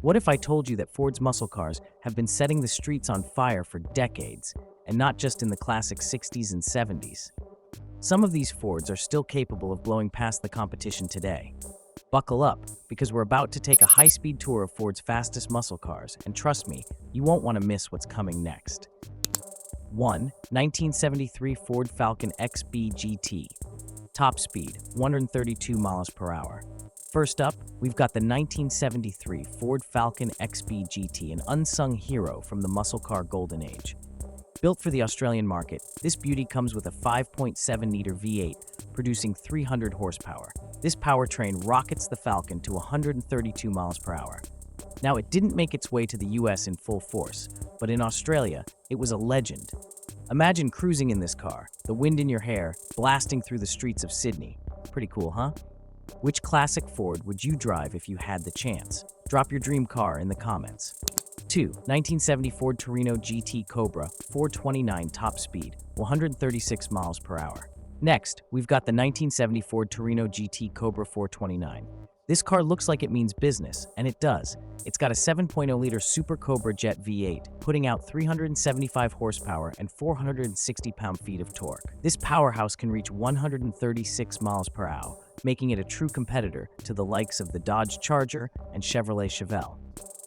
What if I told you that Ford's muscle cars have been setting the streets on fire for decades, and not just in the classic 60s and 70s? Some of these Fords are still capable of blowing past the competition today. Buckle up, because we're about to take a high-speed tour of Ford's fastest muscle cars, and trust me, you won't want to miss what's coming next. 1. 1973 Ford Falcon XB GT. Top speed, 132 miles per hour. First up, we've got the 1973 Ford Falcon XB GT, an unsung hero from the muscle car golden age. Built for the Australian market, this beauty comes with a 5.7-liter V8, producing 300 horsepower. This powertrain rockets the Falcon to 132 miles per hour. Now, it didn't make its way to the US in full force, but in Australia, it was a legend. Imagine cruising in this car, the wind in your hair, blasting through the streets of Sydney. Pretty cool, huh? Which classic Ford would you drive if you had the chance? Drop your dream car in the comments. 2. 1970 Ford Torino GT Cobra 429 top speed, 136 miles per hour. Next, we've got the 1970 Ford Torino GT Cobra 429. This car looks like it means business, and it does. It's got a 7.0-liter Super Cobra Jet V8, putting out 375 horsepower and 460 pound-feet of torque. This powerhouse can reach 136 miles per hour, making it a true competitor to the likes of the Dodge Charger and Chevrolet Chevelle.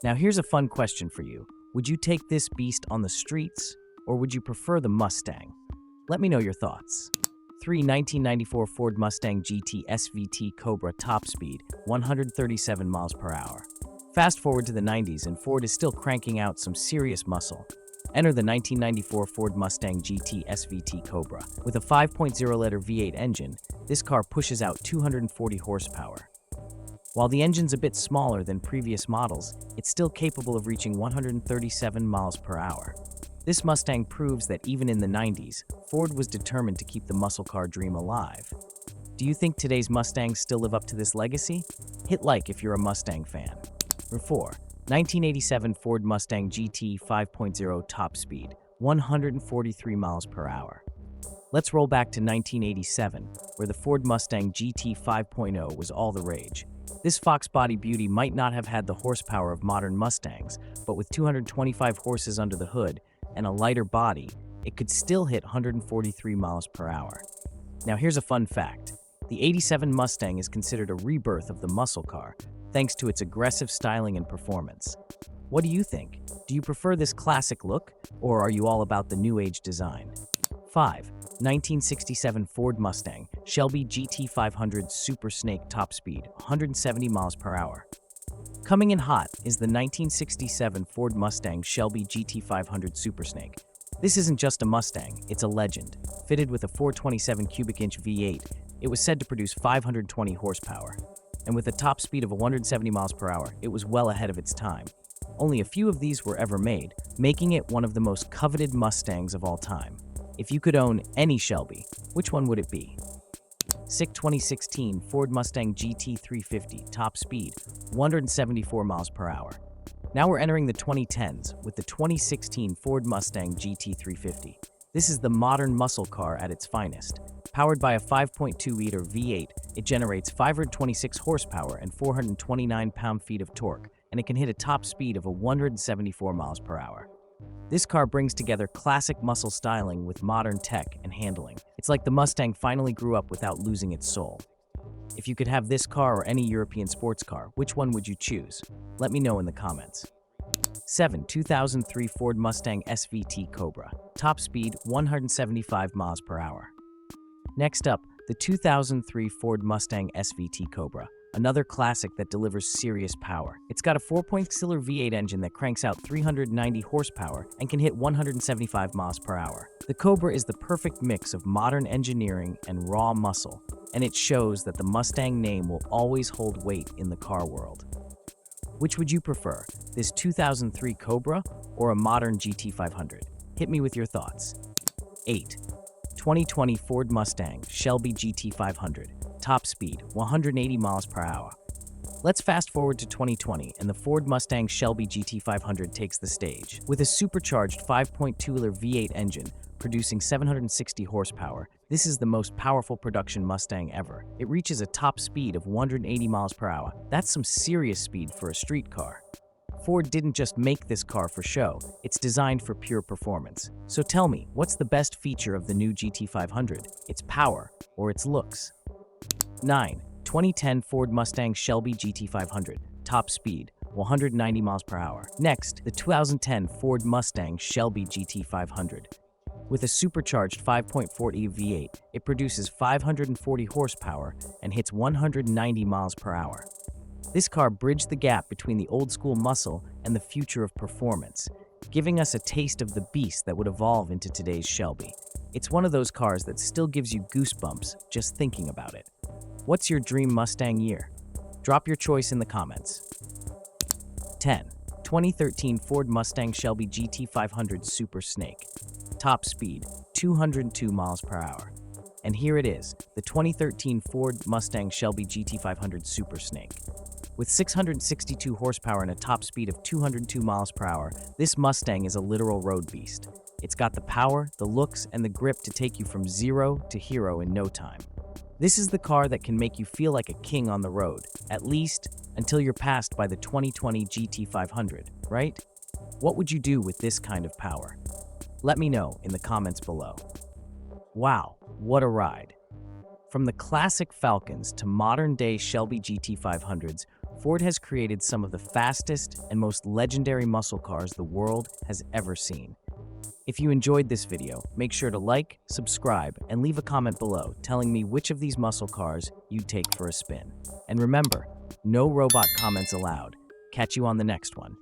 Now here's a fun question for you. Would you take this beast on the streets, or would you prefer the Mustang? Let me know your thoughts. 3. 1994 Ford Mustang GT SVT Cobra top speed, 137 miles per hour. Fast forward to the 90s and Ford is still cranking out some serious muscle. Enter the 1994 Ford Mustang GT SVT Cobra. With a 5.0-liter V8 engine, this car pushes out 240 horsepower. While the engine's a bit smaller than previous models, it's still capable of reaching 137 miles per hour. This Mustang proves that even in the 90s, Ford was determined to keep the muscle car dream alive. Do you think today's Mustangs still live up to this legacy? Hit like if you're a Mustang fan. 4. 1987 Ford Mustang GT 5.0 top speed, 143 miles per hour. Let's roll back to 1987, where the Ford Mustang GT 5.0 was all the rage. This Fox body beauty might not have had the horsepower of modern Mustangs, but with 225 horses under the hood and a lighter body, it could still hit 143 miles per hour. Now here's a fun fact. The 87 Mustang is considered a rebirth of the muscle car, thanks to its aggressive styling and performance. What do you think? Do you prefer this classic look, or are you all about the new age design? 5. 1967 Ford Mustang Shelby GT500 Super Snake top speed, 170 miles per hour. Coming in hot is the 1967 Ford Mustang Shelby GT500 Super Snake. This isn't just a Mustang, it's a legend. Fitted with a 427 cubic inch V8, it was said to produce 520 horsepower. And with a top speed of 170 miles per hour, it was well ahead of its time. Only a few of these were ever made, making it one of the most coveted Mustangs of all time. If you could own any Shelby, which one would it be? 6. 2016 Ford Mustang GT350 top speed, 174 miles per hour. Now we're entering the 2010s with the 2016 Ford Mustang GT350. This is the modern muscle car at its finest. Powered by a 5.2-liter V8, it generates 526 horsepower and 429 pound-feet of torque, and it can hit a top speed of 174 miles per hour. This car brings together classic muscle styling with modern tech and handling. It's like the Mustang finally grew up without losing its soul. If you could have this car or any European sports car, which one would you choose? Let me know in the comments. 7. 2003 Ford Mustang SVT Cobra. Top speed, 175 miles per hour. Next up, the 2003 Ford Mustang SVT Cobra. Another classic that delivers serious power. It's got a 4.0-liter V8 engine that cranks out 390 horsepower and can hit 175 miles per hour. The Cobra is the perfect mix of modern engineering and raw muscle, and it shows that the Mustang name will always hold weight in the car world. Which would you prefer, this 2003 Cobra or a modern GT500? Hit me with your thoughts. 8. 2020 Ford Mustang Shelby GT500. Top speed, 180 miles per hour. Let's fast forward to 2020 and the Ford Mustang Shelby GT500 takes the stage. With a supercharged 5.2-liter V8 engine producing 760 horsepower, this is the most powerful production Mustang ever. It reaches a top speed of 180 miles per hour. That's some serious speed for a street car. Ford didn't just make this car for show, it's designed for pure performance. So tell me, what's the best feature of the new GT500? Its power or its looks? 9. 2010 Ford Mustang Shelby GT500. Top speed, 190 miles per hour. Next, the 2010 Ford Mustang Shelby GT500. With a supercharged 5.4E V8, it produces 540 horsepower and hits 190 miles per hour. This car bridged the gap between the old-school muscle and the future of performance, giving us a taste of the beast that would evolve into today's Shelby. It's one of those cars that still gives you goosebumps just thinking about it. What's your dream Mustang year? Drop your choice in the comments. 10. 2013 Ford Mustang Shelby GT500 Super Snake. Top speed, 202 miles per hour. And here it is, the 2013 Ford Mustang Shelby GT500 Super Snake. With 662 horsepower and a top speed of 202 miles per hour, this Mustang is a literal road beast. It's got the power, the looks, and the grip to take you from zero to hero in no time. This is the car that can make you feel like a king on the road, at least until you're passed by the 2020 GT500, right? What would you do with this kind of power? Let me know in the comments below. Wow, what a ride! From the classic Falcons to modern-day Shelby GT500s, Ford has created some of the fastest and most legendary muscle cars the world has ever seen. If you enjoyed this video, make sure to like, subscribe, and leave a comment below telling me which of these muscle cars you'd take for a spin. And remember, no robot comments allowed. Catch you on the next one.